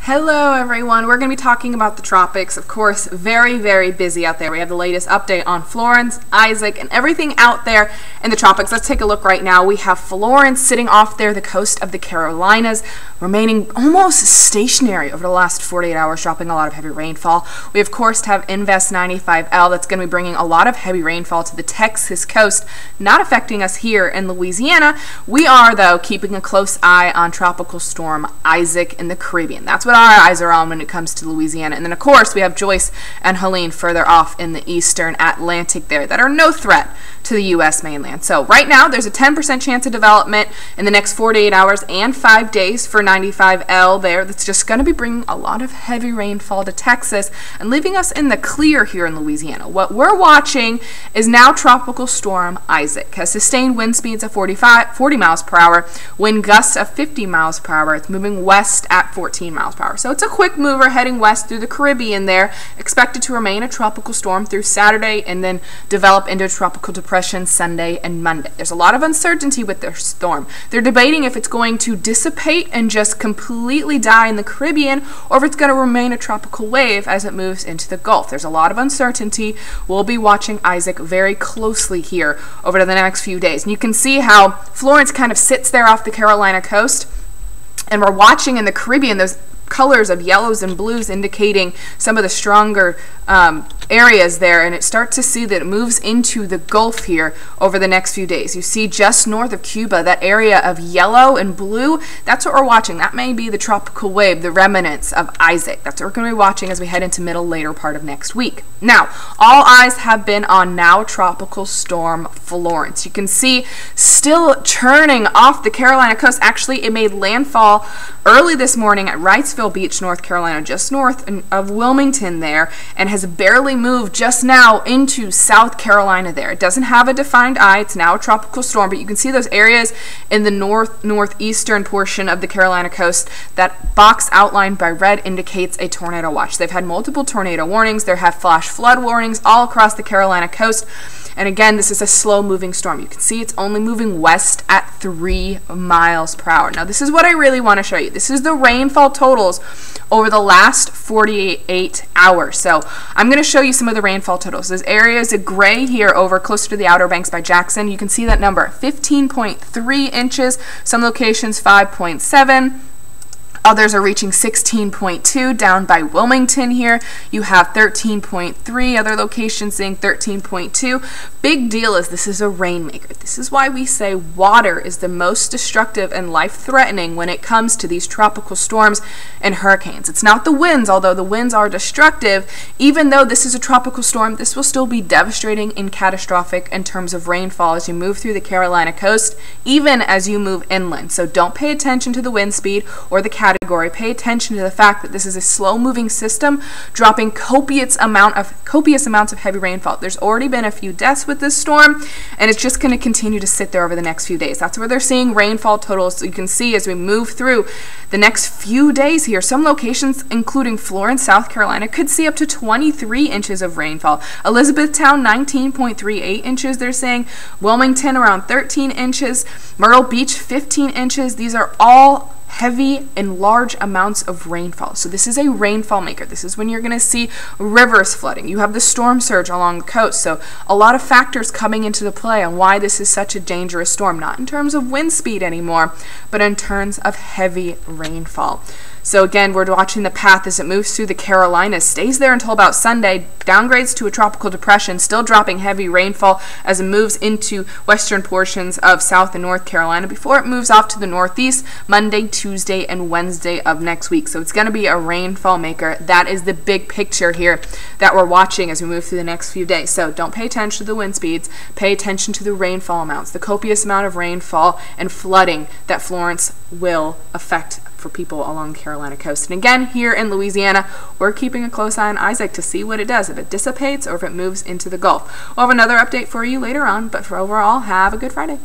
Hello everyone, we're going to be talking about the tropics. Of course, very, very busy out there. We have the latest update on Florence, Isaac, and everything out there in the tropics. Let's take a look right now. We have Florence sitting off there, the coast of the Carolinas, remaining almost stationary over the last 48 hours, dropping a lot of heavy rainfall. We of course have Invest 95L that's going to be bringing a lot of heavy rainfall to the Texas coast, not affecting us here in Louisiana. We are, though, keeping a close eye on Tropical Storm Isaac in the Caribbean. That's what our eyes are on when it comes to Louisiana. And then, of course, we have Joyce and Helene further off in the eastern Atlantic there that are no threat to the U.S. mainland. So right now, there's a 10% chance of development in the next 48 hours and 5 days for 95L there. That's just going to be bringing a lot of heavy rainfall to Texas and leaving us in the clear here in Louisiana. What we're watching is now Tropical Storm Isaac. Has sustained wind speeds of 40 miles per hour, wind gusts of 50 miles per hour. It's moving west at 14 miles per hour. So it's a quick mover heading west through the Caribbean there, expected to remain a tropical storm through Saturday and then develop into a tropical depression Sunday and Monday. There's a lot of uncertainty with their storm. They're debating if it's going to dissipate and just completely die in the Caribbean or if it's going to remain a tropical wave as it moves into the Gulf. There's a lot of uncertainty. We'll be watching Isaac very closely here over the next few days. And you can see how Florence kind of sits there off the Carolina coast, and we're watching in the Caribbean those colors of yellows and blues indicating some of the stronger areas there, and it starts to see that it moves into the Gulf here over the next few days. You see just north of Cuba, that area of yellow and blue, that's what we're watching. That may be the tropical wave, the remnants of Isaac. That's what we're going to be watching as we head into later part of next week. Now, all eyes have been on now Tropical Storm Florence. You can see still churning off the Carolina coast. Actually, it made landfall early this morning at Wrightsville Beach, North Carolina, just north of Wilmington there, and has barely moved just now into South Carolina there. It doesn't have a defined eye. It's now a tropical storm, but you can see those areas in the northeastern portion of the Carolina coast. That box outlined by red indicates a tornado watch. They've had multiple tornado warnings. There have flash flood warnings all across the Carolina coast. And again, this is a slow-moving storm. You can see it's only moving west at 3 miles per hour. Now, this is what I really want to show you. This is the rainfall totals over the last 48 hours. So I'm going to show you some of the rainfall totals. There's areas of gray here over closer to the Outer Banks by Jackson. You can see that number, 15.3 inches. Some locations, 5.7. Others are reaching 16.2 down by Wilmington here. You have 13.3, other locations saying 13.2. Big deal is this is a rainmaker. This is why we say water is the most destructive and life-threatening when it comes to these tropical storms and hurricanes. It's not the winds, although the winds are destructive. Even though this is a tropical storm, this will still be devastating and catastrophic in terms of rainfall as you move through the Carolina coast, even as you move inland. So don't pay attention to the wind speed or the category. Pay attention to the fact that this is a slow-moving system dropping copious amounts of heavy rainfall. There's already been a few deaths with this storm, and it's just going to continue to sit there over the next few days. That's where they're seeing rainfall totals. So you can see as we move through the next few days here, some locations, including Florence, South Carolina, could see up to 23 inches of rainfall. Elizabethtown, 19.38 inches, they're saying. Wilmington, around 13 inches. Myrtle Beach, 15 inches. These are all heavy and large amounts of rainfall. So this is a rainfall maker. This is when you're going to see rivers flooding. You have the storm surge along the coast. So a lot of factors coming into the play on why this is such a dangerous storm, not in terms of wind speed anymore, but in terms of heavy rainfall. So again, we're watching the path as it moves through the Carolinas, stays there until about Sunday, downgrades to a tropical depression, still dropping heavy rainfall as it moves into western portions of South and North Carolina before it moves off to the northeast Monday, Tuesday, and Wednesday of next week. So it's going to be a rainfall maker. That is the big picture here that we're watching as we move through the next few days. So don't pay attention to the wind speeds. Pay attention to the rainfall amounts, the copious amount of rainfall and flooding that Florence will affect for people along the Carolina coast. And again, here in Louisiana, we're keeping a close eye on Isaac to see what it does, if it dissipates or if it moves into the Gulf. We'll have another update for you later on, but for overall, have a good Friday.